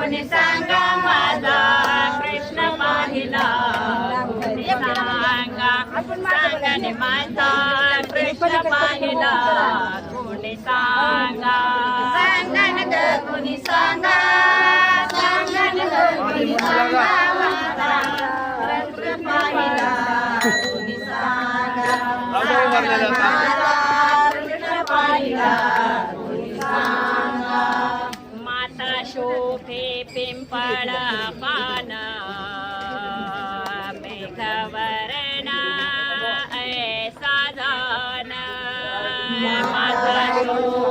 कोणी सांगा माझा कृष्ण पाहिला कोणी सांगा सांगाने माझा कृष्ण पाहिला कोणी सांगा सांगाने ग कोणी सांगा सांगाने ग कोणी सांगा माझा कृष्ण पाहिला कोणी सांगा माझा कृष्ण पाहिला कोणी सांगा माता शोभे पिंपळा पान मेघवर्णा ऐसा जान माता शोभे